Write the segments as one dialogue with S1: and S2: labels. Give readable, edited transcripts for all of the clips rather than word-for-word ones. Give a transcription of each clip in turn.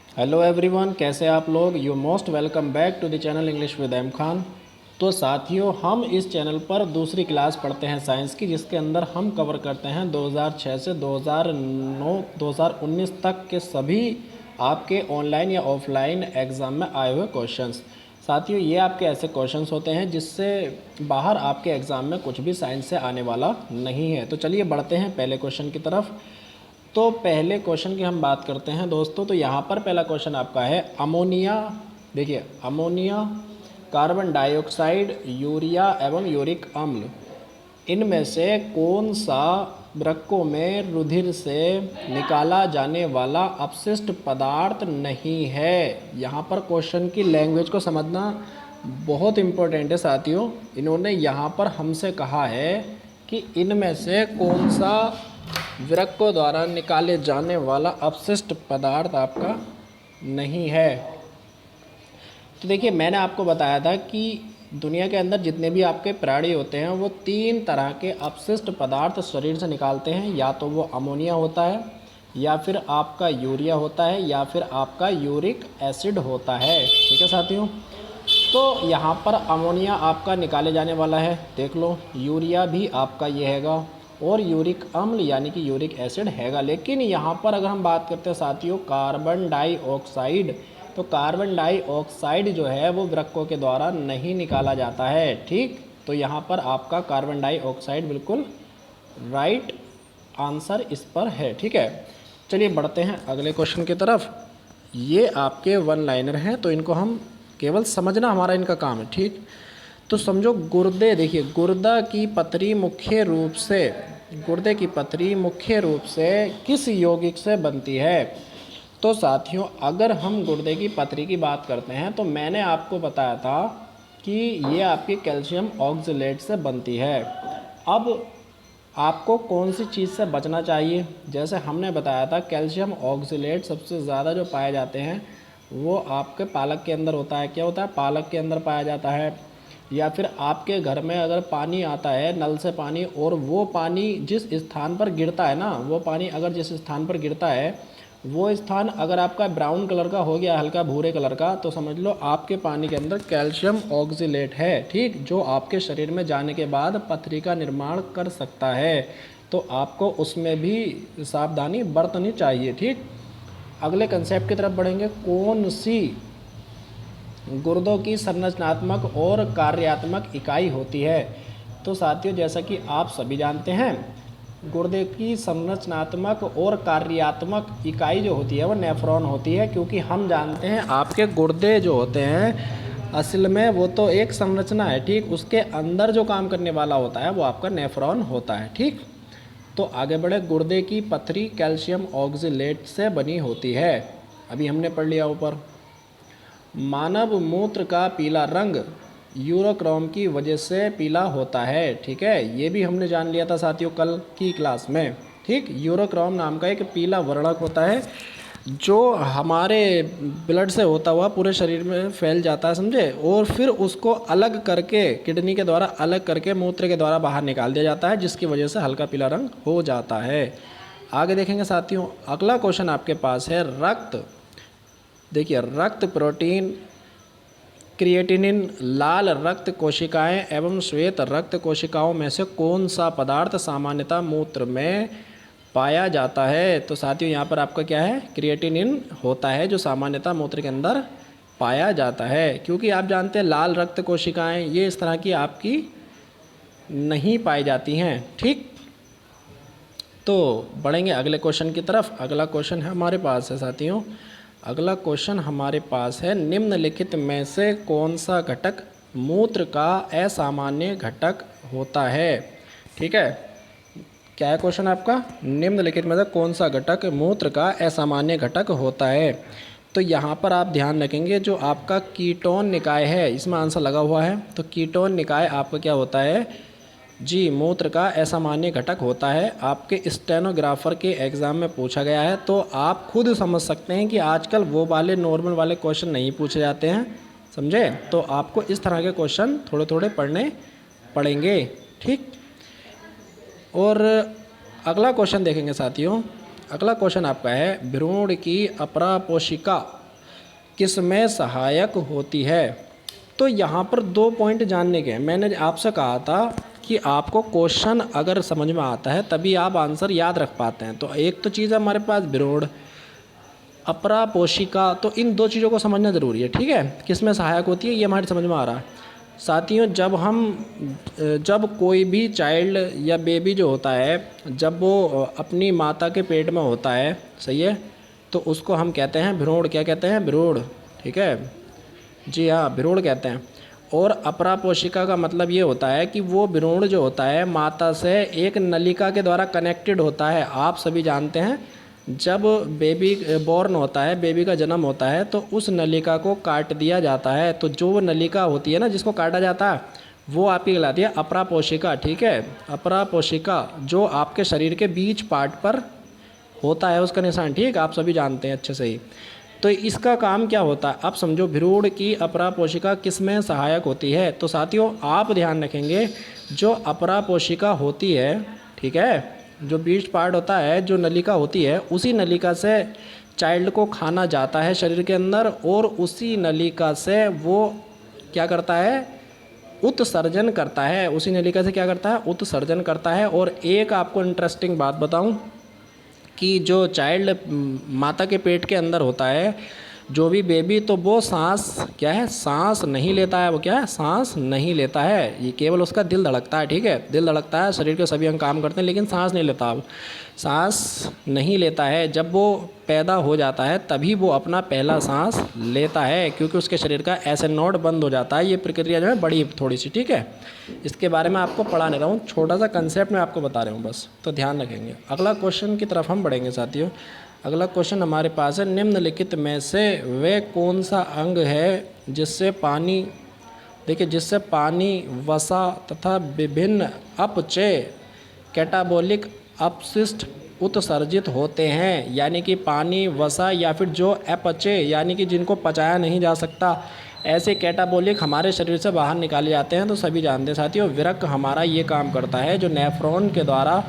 S1: Hello everyone, कैसे आप लोग। You most welcome back to the channel English with M Khan. तो साथियों, हम इस चैनल पर दूसरी क्लास पढ़ते हैं साइंस की, जिसके अंदर हम कवर करते हैं 2006 से 2009 2019 तक के सभी आपके ऑनलाइन या ऑफलाइन एग्ज़ाम में आए हुए क्वेश्चंस। साथियों, ये आपके ऐसे क्वेश्चंस होते हैं जिससे बाहर आपके एग्ज़ाम में कुछ भी साइंस से आने वाला नहीं है। तो चलिए बढ़ते हैं पहले क्वेश्चन की तरफ। तो पहले क्वेश्चन की हम बात करते हैं दोस्तों। तो यहाँ पर पहला क्वेश्चन आपका है अमोनिया। देखिए, अमोनिया, कार्बन डाइऑक्साइड, यूरिया एवं यूरिक अम्ल, इनमें से कौन सा वृक्कों में रुधिर से निकाला जाने वाला अपशिष्ट पदार्थ नहीं है। यहाँ पर क्वेश्चन की लैंग्वेज को समझना बहुत इम्पोर्टेंट है साथियों। इन्होंने यहाँ पर हमसे कहा है कि इनमें से कौन सा वृक्कों द्वारा निकाले जाने वाला अपशिष्ट पदार्थ आपका नहीं है। तो देखिए, मैंने आपको बताया था कि दुनिया के अंदर जितने भी आपके प्राणी होते हैं वो 3 तरह के अपशिष्ट पदार्थ शरीर से निकालते हैं। या तो वो अमोनिया होता है, या फिर आपका यूरिया होता है, या फिर आपका यूरिक एसिड होता है। ठीक है साथियों। तो यहाँ पर अमोनिया आपका निकाले जाने वाला है, देख लो। यूरिया भी आपका ये हैगा, और यूरिक अम्ल यानी कि यूरिक एसिड हैगा। लेकिन यहाँ पर अगर हम बात करते हैं साथियों कार्बन डाइऑक्साइड, तो कार्बन डाइऑक्साइड जो है वो वृक्कों के द्वारा नहीं निकाला जाता है। ठीक, तो यहाँ पर आपका कार्बन डाइऑक्साइड बिल्कुल राइट आंसर इस पर है। ठीक है, चलिए बढ़ते हैं अगले क्वेश्चन की तरफ। ये आपके वन लाइनर हैं, तो इनको हम केवल समझना हमारा इनका काम है। ठीक, तो समझो गुर्दे। देखिए, गुर्दा की पथरी मुख्य रूप से, गुर्दे की पथरी मुख्य रूप से किस यौगिक से बनती है। तो साथियों, अगर हम गुर्दे की पथरी की बात करते हैं तो मैंने आपको बताया था कि ये आपकी कैल्शियम ऑक्जेलेट से बनती है। अब आपको कौन सी चीज़ से बचना चाहिए। जैसे हमने बताया था, कैल्शियम ऑक्जेलेट सबसे ज़्यादा जो पाए जाते हैं वो आपके पालक के अंदर होता है। क्या होता है? पालक के अंदर पाया जाता है। या फिर आपके घर में अगर पानी आता है नल से पानी, और वो पानी जिस स्थान पर गिरता है ना, वो पानी अगर जिस स्थान पर गिरता है वो स्थान अगर आपका ब्राउन कलर का हो गया, हल्का भूरे कलर का, तो समझ लो आपके पानी के अंदर कैल्शियम ऑक्जेलेट है। ठीक, जो आपके शरीर में जाने के बाद पथरी का निर्माण कर सकता है। तो आपको उसमें भी सावधानी बरतनी चाहिए। ठीक, अगले कंसेप्ट की तरफ बढ़ेंगे। कौन सी गुर्दों की संरचनात्मक और कार्यात्मक इकाई होती है। तो साथियों, जैसा कि आप सभी जानते हैं, गुर्दे की संरचनात्मक और कार्यात्मक इकाई जो होती है वो नेफ्रॉन होती है। क्योंकि हम जानते हैं आपके गुर्दे जो होते हैं असल में वो तो एक संरचना है। ठीक, उसके अंदर जो काम करने वाला होता है वो आपका नेफ्रॉन होता है। ठीक, तो आगे बढ़े। गुर्दे की पथरी कैल्शियम ऑक्जेलेट से बनी होती है, अभी हमने पढ़ लिया ऊपर। मानव मूत्र का पीला रंग यूरोक्रोम की वजह से पीला होता है। ठीक है, ये भी हमने जान लिया था साथियों कल की क्लास में। ठीक, यूरोक्रोम नाम का एक पीला वर्णक होता है जो हमारे ब्लड से होता हुआ पूरे शरीर में फैल जाता है, समझे। और फिर उसको अलग करके किडनी के द्वारा अलग करके मूत्र के द्वारा बाहर निकाल दिया जाता है, जिसकी वजह से हल्का पीला रंग हो जाता है। आगे देखेंगे साथियों, अगला क्वेश्चन आपके पास है रक्त। देखिए, रक्त प्रोटीन, क्रिएटिनिन, लाल रक्त कोशिकाएं एवं श्वेत रक्त कोशिकाओं में से कौन सा पदार्थ सामान्यतः मूत्र में पाया जाता है। तो साथियों, यहाँ पर आपका क्या है? क्रिएटिनिन होता है, जो सामान्यतः मूत्र के अंदर पाया जाता है। क्योंकि आप जानते हैं लाल रक्त कोशिकाएं ये इस तरह की आपकी नहीं पाई जाती हैं। ठीक, तो बढ़ेंगे अगले क्वेश्चन की तरफ। अगला क्वेश्चन है हमारे पास है साथियों, अगला क्वेश्चन हमारे पास है, निम्नलिखित में से कौन सा घटक मूत्र का असामान्य घटक होता है। ठीक है, क्या है क्वेश्चन आपका? निम्नलिखित में से कौन सा घटक मूत्र का असामान्य घटक होता है। तो यहाँ पर आप ध्यान रखेंगे, जो आपका कीटोन निकाय है इसमें आंसर लगा हुआ है। तो कीटोन निकाय आपका क्या होता है जी? मूत्र का असामान्य घटक होता है। आपके स्टेनोग्राफर के एग्ज़ाम में पूछा गया है, तो आप खुद समझ सकते हैं कि आजकल वो वाले नॉर्मल वाले क्वेश्चन नहीं पूछे जाते हैं, समझे। तो आपको इस तरह के क्वेश्चन थोड़े थोड़े पढ़ने पड़ेंगे। ठीक, और अगला क्वेश्चन देखेंगे साथियों। अगला क्वेश्चन आपका है, भ्रूण की अपरापोशिका किस में सहायक होती है। तो यहाँ पर 2 पॉइंट जानने के हैं। मैंने आपसे कहा था कि आपको क्वेश्चन अगर समझ में आता है तभी आप आंसर याद रख पाते हैं। तो एक तो चीज़ है हमारे पास भ्रूण, अपरा पोशिका, तो इन 2 चीज़ों को समझना ज़रूरी है, ठीक है। किस में सहायक होती है ये हमारे समझ में आ रहा है। साथियों, जब कोई भी चाइल्ड या बेबी जो होता है, जब वो अपनी माता के पेट में होता है, सही है, तो उसको हम कहते हैं भ्रूण। क्या कहते हैं? भ्रूण, ठीक है जी हाँ, भ्रूण कहते हैं। और अपरा पोशिका का मतलब ये होता है कि वो भ्रूण जो होता है माता से एक नलिका के द्वारा कनेक्टेड होता है। आप सभी जानते हैं जब बेबी बॉर्न होता है, बेबी का जन्म होता है, तो उस नलिका को काट दिया जाता है। तो जो नलिका होती है ना जिसको काटा जाता है वो आपकी कहलाती है अपरा पोशिका, ठीक है। अपरा पोशिका जो आपके शरीर के बीच पार्ट पर होता है उसका निशान, ठीक, आप सभी जानते हैं अच्छे से ही। तो इसका काम क्या होता है अब समझो। भ्रूण की अपरा पोशिका किस में सहायक होती है? तो साथियों आप ध्यान रखेंगे, जो अपरा पोशिका होती है, ठीक है, जो बीच पार्ट होता है, जो नलिका होती है, उसी नलिका से चाइल्ड को खाना जाता है शरीर के अंदर, और उसी नलिका से वो क्या करता है? उत्सर्जन करता है। उसी नलिका से क्या करता है? उत्सर्जन करता है। और एक आपको इंटरेस्टिंग बात बताऊं कि जो चाइल्ड माता के पेट के अंदर होता है, जो भी बेबी, तो वो सांस क्या है? सांस नहीं लेता है। वो क्या है? सांस नहीं लेता है। ये केवल उसका दिल धड़कता है, ठीक है, दिल धड़कता है, शरीर के सभी अंग काम करते हैं, लेकिन सांस नहीं लेता। अब सांस नहीं लेता है। जब वो पैदा हो जाता है तभी वो अपना पहला सांस लेता है, क्योंकि उसके शरीर का ऐसे नोड बंद हो जाता है। ये प्रक्रिया जो है बड़ी थोड़ी सी, ठीक है, इसके बारे में आपको पढ़ा नहीं रहा हूँ, छोटा सा कंसेप्ट मैं आपको बता रहा हूँ बस, तो ध्यान रखेंगे। अगला क्वेश्चन की तरफ हम बढ़ेंगे साथियों। अगला क्वेश्चन हमारे पास है, निम्नलिखित में से वह कौन सा अंग है जिससे पानी, देखिए, जिससे पानी, वसा तथा विभिन्न अपचय कैटाबोलिक अपशिष्ट उत्सर्जित होते हैं। यानी कि पानी, वसा या फिर जो अपचय यानी कि जिनको पचाया नहीं जा सकता, ऐसे कैटाबोलिक हमारे शरीर से बाहर निकाले जाते हैं। तो सभी जानते हैं साथियों, विरक हमारा ये काम करता है, जो नेफ्रॉन के द्वारा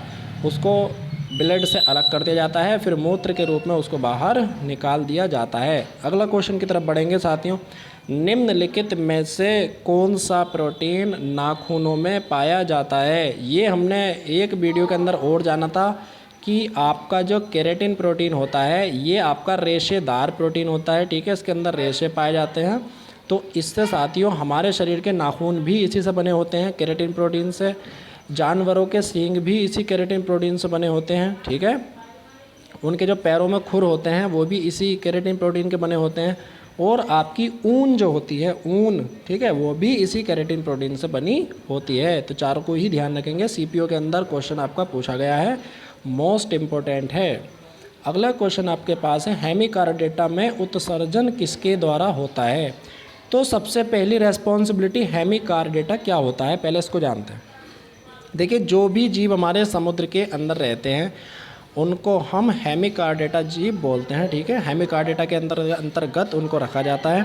S1: उसको ब्लड से अलग कर दिया जाता है, फिर मूत्र के रूप में उसको बाहर निकाल दिया जाता है। अगला क्वेश्चन की तरफ बढ़ेंगे साथियों। निम्नलिखित में से कौन सा प्रोटीन नाखूनों में पाया जाता है? ये हमने एक वीडियो के अंदर और जाना था कि आपका जो केराटिन प्रोटीन होता है ये आपका रेशेदार प्रोटीन होता है, ठीक है, इसके अंदर रेशे पाए जाते हैं। तो इससे साथियों हमारे शरीर के नाखून भी इसी से बने होते हैं, केराटिन प्रोटीन से। जानवरों के सींग भी इसी केराटिन प्रोटीन से बने होते हैं, ठीक है। उनके जो पैरों में खुर होते हैं वो भी इसी केराटिन प्रोटीन के बने होते हैं। और आपकी ऊन जो होती है, ऊन, ठीक है, वो भी इसी केराटिन प्रोटीन से बनी होती है। तो चारों को ही ध्यान रखेंगे, सीपीओ के अंदर क्वेश्चन आपका पूछा गया है, मोस्ट इम्पोर्टेंट है। अगला क्वेश्चन आपके पास है, हेमिकार्डेटा में उत्सर्जन किसके द्वारा होता है? तो सबसे पहली रेस्पॉन्सिबिलिटी, हेमिकार्डेटा क्या होता है पहले इसको जानते हैं। देखिए, जो भी जीव हमारे समुद्र के अंदर रहते हैं उनको हम हेमिकार्डेटा जीव बोलते हैं, ठीक है। हेमिकार्डेटा के अंतर्गत उनको रखा जाता है।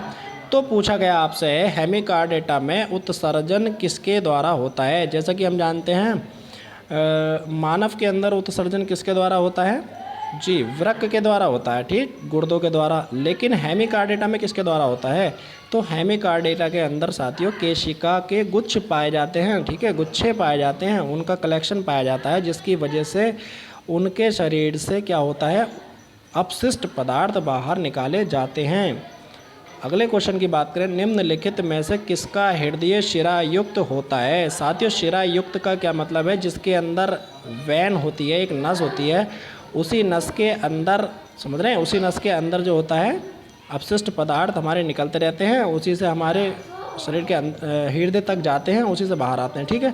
S1: तो पूछा गया आपसे, हेमिकार्डेटा में उत्सर्जन किसके द्वारा होता है? जैसा कि हम जानते हैं मानव के अंदर उत्सर्जन किसके द्वारा होता है? जी, वृक्क के द्वारा होता है, ठीक, गुर्दों के द्वारा। लेकिन हेमिकार्डेटा में किसके द्वारा होता है? तो हेमिकार्डेटा के अंदर साथियों केशिका के गुच्छ पाए जाते हैं, ठीक है, गुच्छे पाए जाते हैं, उनका कलेक्शन पाया जाता है, जिसकी वजह से उनके शरीर से क्या होता है? अपशिष्ट पदार्थ बाहर निकाले जाते हैं। अगले क्वेश्चन की बात करें, निम्नलिखित में से किसका हृदय शिरायुक्त होता है? साथियों, शिरायुक्त का क्या मतलब है? जिसके अंदर वैन होती है, एक नस होती है, उसी नस के अंदर, समझ रहे हैं, उसी नस के अंदर जो होता है अपशिष्ट पदार्थ हमारे निकलते रहते हैं, उसी से हमारे शरीर के हृदय तक जाते हैं, उसी से बाहर आते हैं, ठीक है।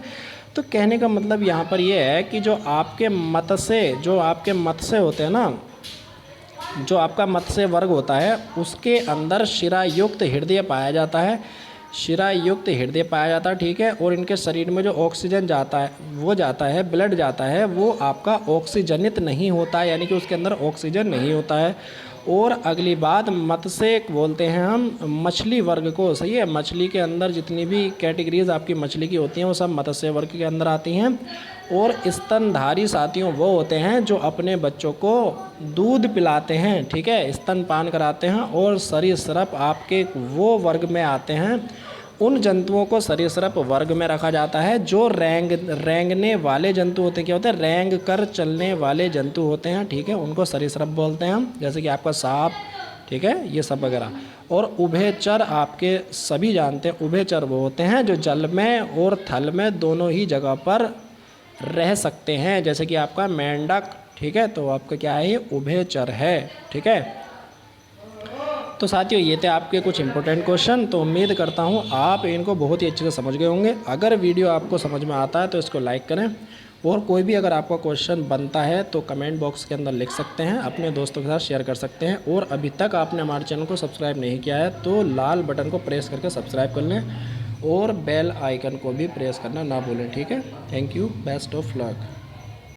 S1: तो कहने का मतलब यहाँ पर ये है कि जो आपके मत्स्य होते हैं ना, जो आपका मत्स्य वर्ग होता है उसके अंदर शिरायुक्त हृदय पाया जाता है, शिरायुक्त हृदय पाया जाता है, ठीक है। और इनके शरीर में जो ऑक्सीजन जाता है, वो जाता है, ब्लड जाता है, वो आपका ऑक्सीजनित नहीं होता है, यानी कि उसके अंदर ऑक्सीजन नहीं होता है। और अगली बात, मत्स्य बोलते हैं हम मछली वर्ग को, सही है। मछली के अंदर जितनी भी कैटेगरीज आपकी मछली की होती हैं वो सब मत्स्य वर्ग के अंदर आती हैं। और स्तनधारी साथियों वो होते हैं जो अपने बच्चों को दूध पिलाते हैं, ठीक है, स्तनपान कराते हैं। और सरीसृप आपके वो वर्ग में आते हैं, उन जंतुओं को सरीसृप वर्ग में रखा जाता है जो रेंगने वाले जंतु होते हैं। क्या होते हैं? रेंग कर चलने वाले जंतु होते हैं, ठीक है, उनको सरीसृप बोलते हैं हम, जैसे कि आपका सांप, ठीक है, ये सब वगैरह। और उभयचर आपके सभी जानते हैं, उभयचर वो होते हैं जो जल में और थल में दोनों ही जगह पर रह सकते हैं, जैसे कि आपका मेंढक, ठीक है, तो आपका क्या है, ये उभयचर है, ठीक है। तो साथियों ये थे आपके कुछ इंपॉर्टेंट क्वेश्चन। तो उम्मीद करता हूँ आप इनको बहुत ही अच्छे से समझ गए होंगे। अगर वीडियो आपको समझ में आता है तो इसको लाइक करें, और कोई भी अगर आपका क्वेश्चन बनता है तो कमेंट बॉक्स के अंदर लिख सकते हैं, अपने दोस्तों के साथ शेयर कर सकते हैं। और अभी तक आपने हमारे चैनल को सब्सक्राइब नहीं किया है तो लाल बटन को प्रेस करके सब्सक्राइब कर लें, और बेल आइकन को भी प्रेस करना ना भूलें, ठीक है। Thank you, best of luck.